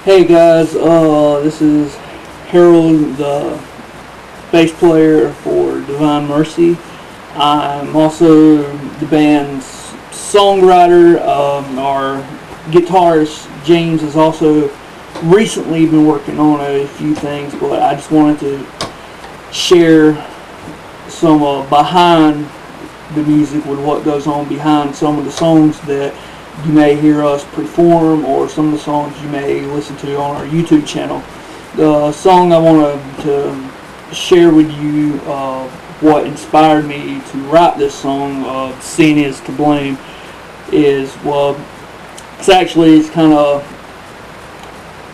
Hey guys, this is Harold, the bass player for Divine Mercy. I'm also the band's songwriter. Our guitarist James has also recently been working on a few things, but I just wanted to share some behind the music with what goes on behind some of the songs that you may hear us perform, or some of the songs you may listen to on our YouTube channel. The song I wanted to share with you, what inspired me to write this song, "Sin Is to Blame," is, well, it's kind of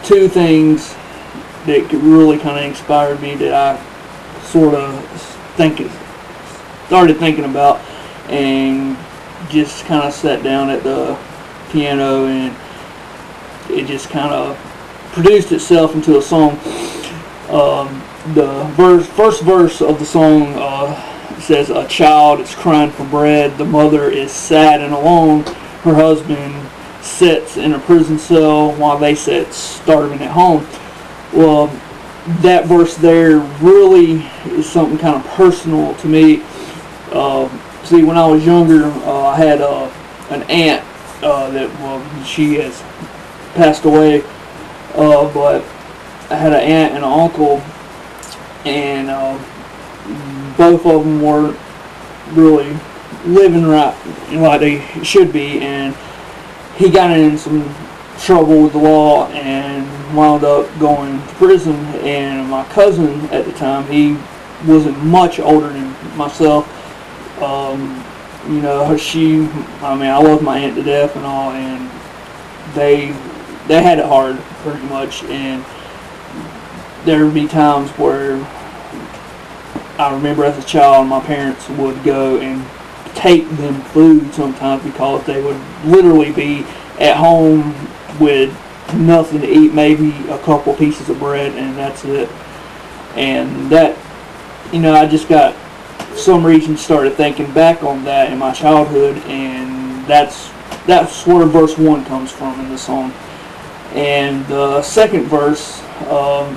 two things that really kind of inspired me that I sort of started thinking about, and just kind of sat down at the piano, and it just kind of produced itself into a song. The first verse of the song says, "A child is crying for bread. The mother is sad and alone. Her husband sits in a prison cell while they sit starving at home." Well, that verse there really is something kind of personal to me. See, when I was younger, I had an aunt she has passed away, but I had an aunt and an uncle, and both of them weren't really living right like they should be, and he got in some trouble with the law and wound up going to prison. And my cousin at the time, he wasn't much older than myself. I love my aunt to death and all, and they had it hard pretty much, and there would be times where I remember as a child my parents would go and take them food sometimes, because they would literally be at home with nothing to eat, maybe a couple pieces of bread, and that's it. And that, I just got, for some reason, started thinking back on that in my childhood, and that's where verse 1 comes from in the song. And the second verse, my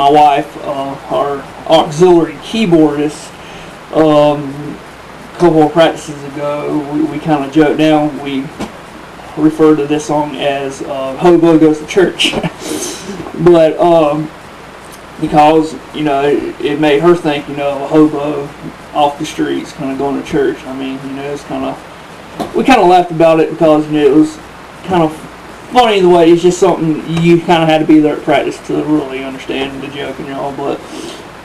wife, our auxiliary keyboardist, a couple of practices ago, we kind of joked down. We refer to this song as "Hobo Goes to Church," but because it made her think, a hobo off the streets, kind of going to church. I mean, it's we kind of laughed about it, because it was kind of funny in the way. It's just something you kind of had to be there at practice to really understand the joke and all. But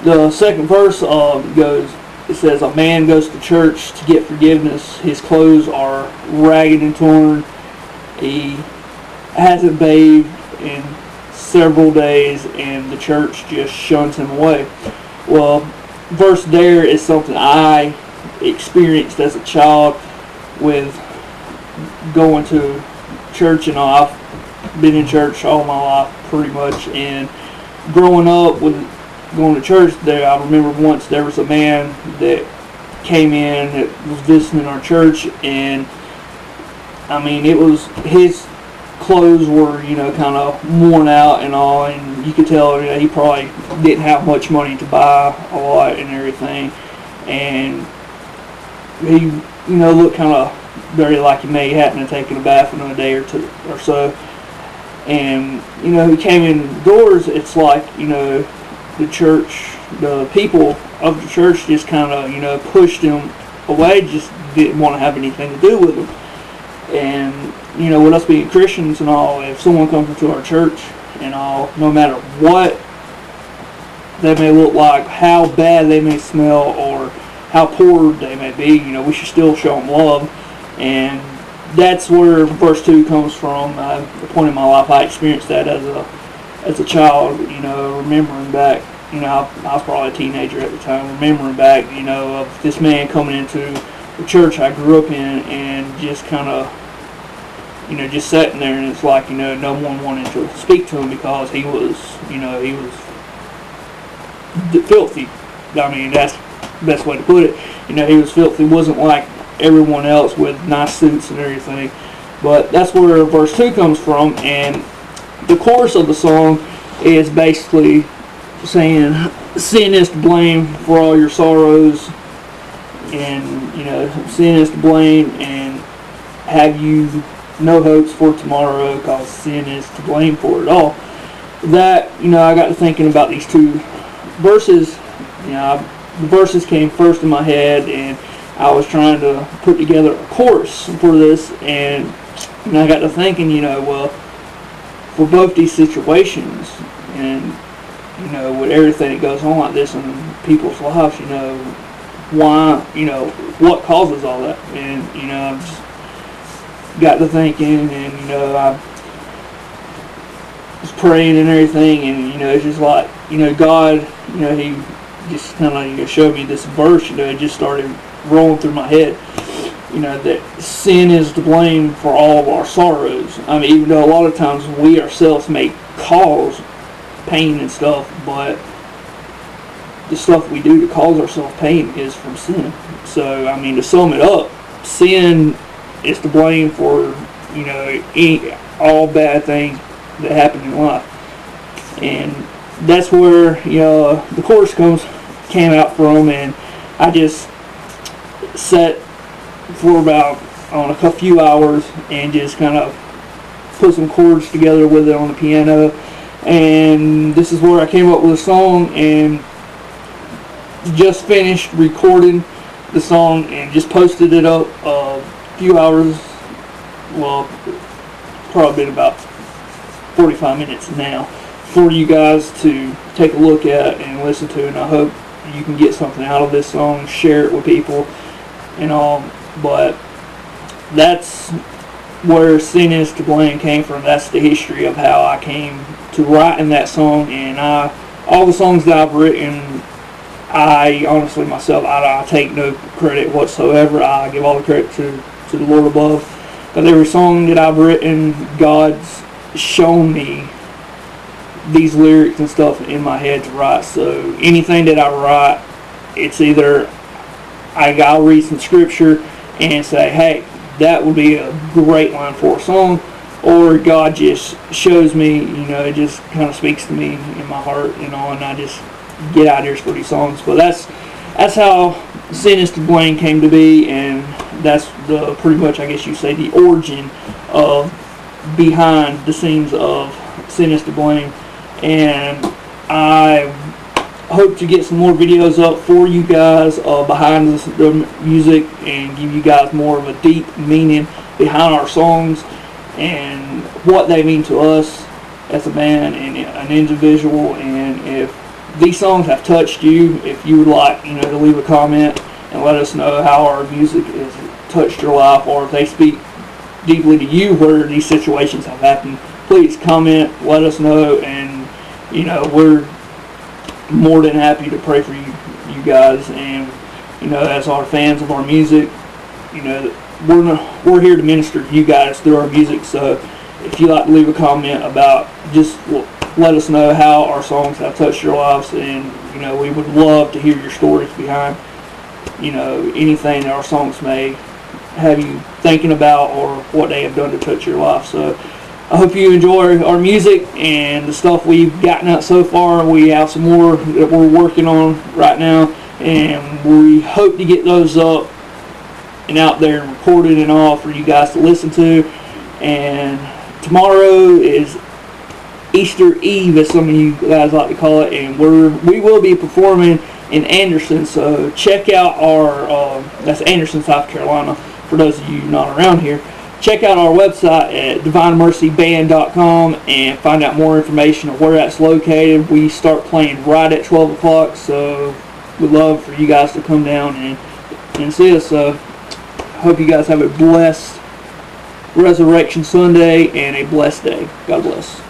the second verse it says, "A man goes to church to get forgiveness. His clothes are ragged and torn. He hasn't bathed in several days, and the church just shuns him away." Well, verse there is something I experienced as a child with going to church and all. I've been in church all my life pretty much, and growing up with going to church there, I remember once there was a man that came in that was visiting our church, and I mean, it was his clothes were, kind of worn out and all, and you could tell he probably didn't have much money to buy a lot and everything, and he, looked kind of very like he may hadn't taken a bath in a day or two or so. And he came indoors. It's like, the church, the people of the church just kind of pushed him away, just didn't want to have anything to do with him. And with us being Christians and all, if someone comes into our church and all, no matter what they may look like, how bad they may smell, or how poor they may be, we should still show them love. And that's where verse 2 comes from. At the point in my life, I experienced that as a child, remembering back, I was probably a teenager at the time, remembering back, of this man coming into the church I grew up in, and just kind of, just sitting there, and it's like, no one wanted to speak to him, because he was filthy. I mean, that's the best way to put it. He was filthy. He wasn't like everyone else with nice suits and everything. But that's where verse 2 comes from, and the chorus of the song is basically saying sin is to blame for all your sorrows, and sin is to blame, and have you no hopes for tomorrow, because sin is to blame for it all. That, I got to thinking about these two verses. The verses came first in my head, and I was trying to put together a chorus for this, and I got to thinking, well, for both these situations, and with everything that goes on like this in people's lives, why, what causes all that? And I've just got to thinking, and I was praying and everything, and it's just like, God, He just kind of showed me this verse. It just started rolling through my head. That sin is to blame for all of our sorrows. I mean, even though a lot of times we ourselves may cause pain and stuff, but the stuff we do to cause ourselves pain is from sin. So, I mean, to sum it up, sin is to blame for, all bad things that happen in life. And that's where, the chorus came out from, and I just sat for about a few hours and just kind of put some chords together with it on the piano, and this is where I came up with a song, and just finished recording the song and just posted it up a few hours, well, probably been about 45 minutes now, for you guys to take a look at and listen to, and I hope you can get something out of this song, share it with people and all. But that's where Sin Is to Blame came from. That's the history of how I came to writing that song. And all the songs that I've written, I honestly myself, I take no credit whatsoever. I give all the credit to the Lord above. But every song that I've written, God's shown me these lyrics and stuff in my head to write. So anything that I write, it's either I'll read some scripture and say, hey, that would be a great line for a song, or God just shows me, it just kind of speaks to me in my heart, and I just get out here for these songs. But that's how Sin Is to Blame came to be, and that's the pretty much, I guess you say, the origin of behind the scenes of Sin Is to Blame. And I hope to get some more videos up for you guys behind the music, and give you guys more of a deep meaning behind our songs and what they mean to us as a band and an individual. And if these songs have touched you, if you would like to leave a comment and let us know how our music has touched your life, or if they speak deeply to you where these situations have happened, please comment, let us know, and we're more than happy to pray for you guys. And as our fans of our music, we're here to minister to you guys through our music. So if you'd like to leave a comment about, just let us know how our songs have touched your lives, and we would love to hear your stories behind anything that our songs may have you thinking about, or what they have done to touch your life. So I hope you enjoy our music and the stuff we've gotten out so far. We have some more that we're working on right now, and we hope to get those up and out there and recorded and all for you guys to listen to. And tomorrow is Easter Eve, as some of you guys like to call it, and we will be performing in Anderson. So check out our that's Anderson, South Carolina, for those of you not around here. Check out our website at divinemercyband.com and find out more information on where that's located. We start playing right at 12 o'clock, so we'd love for you guys to come down and see us. So hope you guys have a blessed Resurrection Sunday and a blessed day. God bless.